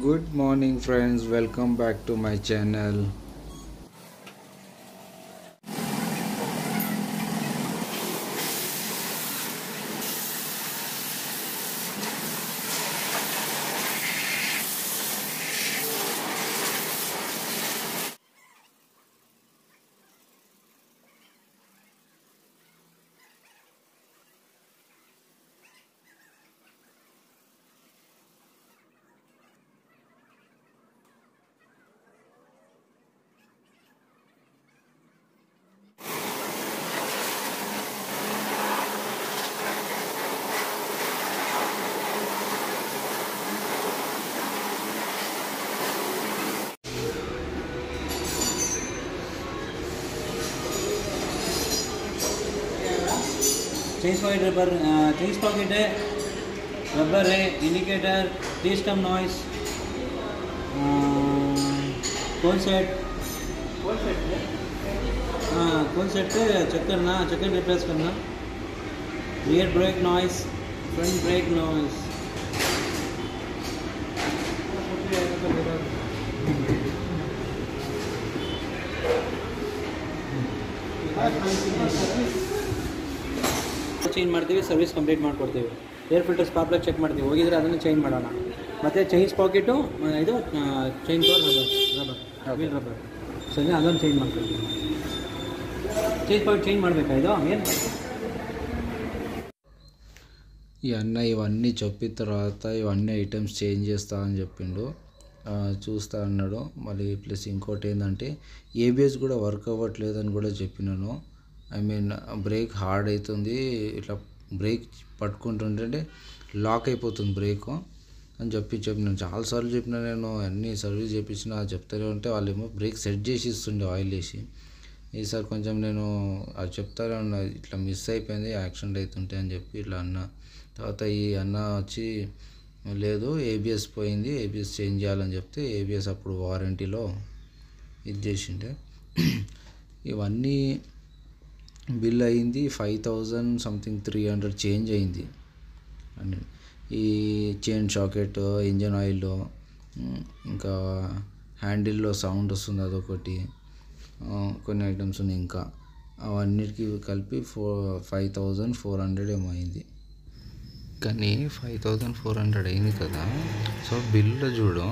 Good morning friends, welcome back to my channel. Change pocket rubber, change pocket rubber indicator, three-stem noise, cone set check करना, check and replace करना, rear brake noise, front brake noise. Change ಮಾಡ್ತೀವಿ, service complete ಮಾಡಿಕೊಡ್ತೀವಿ. Air filter spark plug check ಮಾಡ್ತೀವಿ, ಹೋಗಿದ್ರೆ ಅದನ್ನು change ಮಾಡೋಣ. ಮತ್ತು chains pocket ಇದು ಚೈನ್ ಕವರ್ ವೀಲ್ ರಬ್ಬರ್ ಸರಿ, ಅದನ್ನು ಚೇಂಜ್ ಮಾಡ್ಕೊಳ್ತೀವಿ. ಚೈನ್ ಪಾಕೆಟ್ ಚೇಂಜ್ ಮಾಡಬೇಕಾ? ಇದು ಏನು ఈ అన్న ఇవన్నీ చెప్పిన తర్వాత ఇవన్నీ ఐటమ్స్ చేంజ్ చేస్తా అని చెప్పిండు. చూస్తా అన్నాడు. మళ్ళీ ప్లస్ ఇంకోటి ఏంటంటే ఏబిఎస్ కూడా వర్క్ అవ్వట్లేదని కూడా చెప్పినాను. ఐ మీన్ బ్రేక్ హార్డ్ అవుతుంది, ఇట్లా బ్రేక్ పట్టుకుంటుంటే లాక్ అయిపోతుంది బ్రేక్ అని చెప్పినాను. చాలాసార్లు చెప్పినా, నేను అన్ని సర్వీస్ చేయించిన చెప్తూనే ఉంటే వాళ్ళేమో బ్రేక్ సెట్ చేసి ఇస్తుండే ఆయిల్ వేసి. ఈసారి కొంచెం నేను అది చెప్తానే ఉన్నా, ఇట్లా మిస్ అయిపోయింది, యాక్సిడెంట్ అవుతుంటే అని చెప్పి ఇట్లా అన్నా. తర్వాత ఈ అన్న వచ్చి లేదు ఏబిఎస్ పోయింది, ఏబిఎస్ చేంజ్ చేయాలని చెప్తే ఏబిఎస్ అప్పుడు వారంటీలో ఇది చేసిండే. ఇవన్నీ బిల్ అయింది 5,000 సంథింగ్ 300 చేంజ్ అయింది. అండ్ ఈ చైన్ షాకెట్, ఇంజన్ ఆయిల్, ఇంకా హ్యాండిల్లో సౌండ్ వస్తుంది అదొకటి, కొన్ని ఐటమ్స్ ఉన్నాయి. ఇంకా అవన్నిటికీ కలిపి 5,400 ఏమో అయింది. కానీ 5,400 అయింది కదా. సో బిల్లులో చూడు,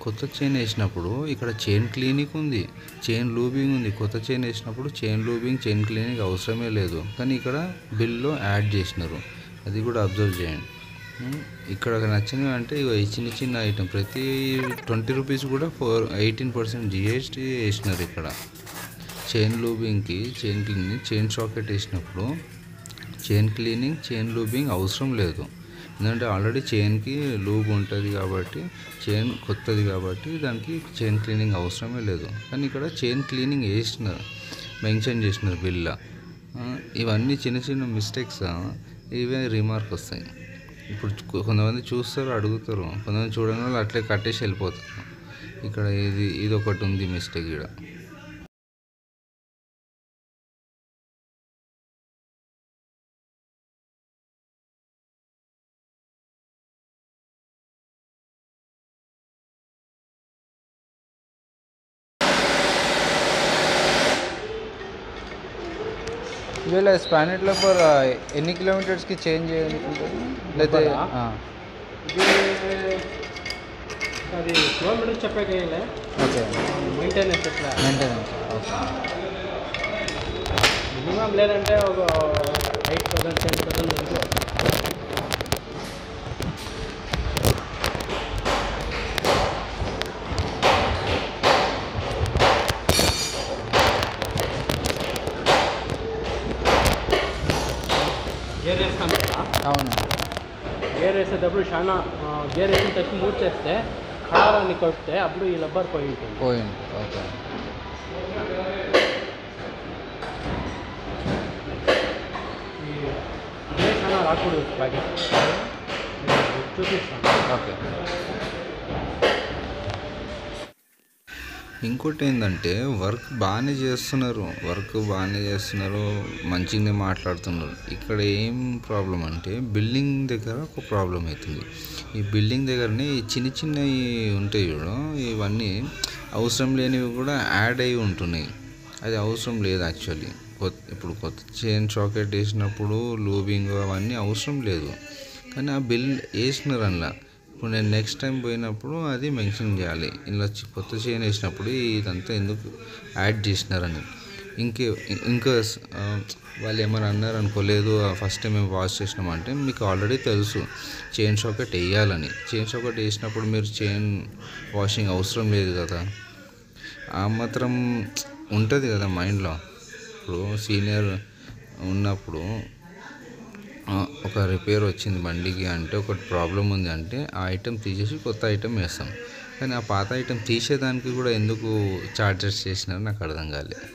కొత్త చైన్ వేసినప్పుడు ఇక్కడ చైన్ క్లీనింగ్ ఉంది, చైన్ లూబింగ్ ఉంది. కొత్త చైన్ వేసినప్పుడు చైన్ లూబింగ్, చైన్ క్లీనింగ్ అవసరమే లేదు, కానీ ఇక్కడ బిల్లో యాడ్ చేసినారు. అది కూడా అబ్జర్వ్ చేయండి. ఇక్కడ నచ్చినవి అంటే ఇక చిన్న చిన్న ఐటమ్, ప్రతి 20 రూపీస్ కూడా 18% జిఎస్టీ వేసినారు. ఇక్కడ చైన్ లూబింగ్కి చైన్ క్లీనింగ్, చైన్ షాకెట్ వేసినప్పుడు చైన్ క్లీనింగ్, చైన్ లూబింగ్ అవసరం లేదు. ఎందుకంటే ఆల్రెడీ చైన్కి లూబ్ ఉంటుంది కాబట్టి, చైన్ కొత్తది కాబట్టి దానికి చైన్ క్లీనింగ్ అవసరమే లేదు. కానీ ఇక్కడ చైన్ క్లీనింగ్ వేసినారు, మెన్షన్ చేసినారు బిల్లో. ఇవన్నీ చిన్న చిన్న మిస్టేక్స్, ఇవే రిమార్క్ వస్తాయి. ఇప్పుడు కొంతమంది చూస్తారు, అడుగుతారు, కొంతమంది చూడని వాళ్ళు అట్లే కట్టేసి వెళ్ళిపోతారు. ఇక్కడ ఇది ఒకటి ఉంది మిస్టేక్ ఇక్కడ. ఇవాళ స్పానెట్లో ఫర్ ఎన్ని కిలోమీటర్స్కి చేంజ్ చేయాలనుకుంటారు? లేదా అది కిలోమీటర్ చెప్పాక ఓకే, మెయింటెనెన్స్ ఎట్లా? Maintenance okay. మినిమం లేదంటే ఒక 8,000 10,000 వరకు. గేర్ వేస్తాం కదా, అవును. గేర్ వేసేటప్పుడు చాలా గేర్ వేసిన తక్కువ మూవ్ చేస్తే ఖరారాన్ని కొడితే అప్పుడు ఈ రబ్బర్ పోయి ఉంటుంది. పోయింది ఓకే. ఈ గేర్ చాలా రాకూడదు, బాగా చూపిస్తాను. ఓకే. ఇంకోటి ఏంటంటే వర్క్ బాగానే చేస్తున్నారు, మంచిగానే మాట్లాడుతున్నారు. ఇక్కడ ఏం ప్రాబ్లం అంటే బిల్డింగ్ దగ్గర ఒక ప్రాబ్లం అవుతుంది. ఈ బిల్డింగ్ దగ్గరనే ఈ చిన్న చిన్నవి ఉంటాయి చూడు, ఇవన్నీ అవసరం లేనివి కూడా యాడ్ అయి ఉంటున్నాయి. అది అవసరం లేదు యాక్చువల్లీ. ఇప్పుడు కొత్త చైన్ సాకెట్ వేసినప్పుడు లూబింగ్ అవన్నీ అవసరం లేదు, కానీ ఆ బిల్ వేసినారు అందులో. ఇప్పుడు నేను నెక్స్ట్ టైం పోయినప్పుడు అది మెన్షన్ చేయాలి, ఇలా కొత్త చైన్ వేసినప్పుడు ఇదంతా ఎందుకు యాడ్ చేసినారని. ఇంకే ఇంకా వాళ్ళు ఏమైనా అన్నారు అనుకోలేదు, ఫస్ట్ టైం మేము వాష్ చేసినామంటే మీకు ఆల్రెడీ తెలుసు చైన్ సాకెట్ వేయాలని. చైన్ సాకెట్ వేసినప్పుడు మీరు చైన్ వాషింగ్ అవసరం లేదు కదా, ఆ మాత్రం ఉంటుంది కదా మైండ్లో. ఇప్పుడు సీనియర్ ఉన్నప్పుడు ఒక రిపేర్ వచ్చింది బండికి అంటే, ఒకటి ప్రాబ్లం ఉంది అంటే ఆ ఐటెం తీసేసి కొత్త ఐటెం వేస్తాం. కానీ ఆ పాత ఐటెం తీసేదానికి కూడా ఎందుకు చార్జెస్ చేసినారో నాకు అర్థం కాలేదు.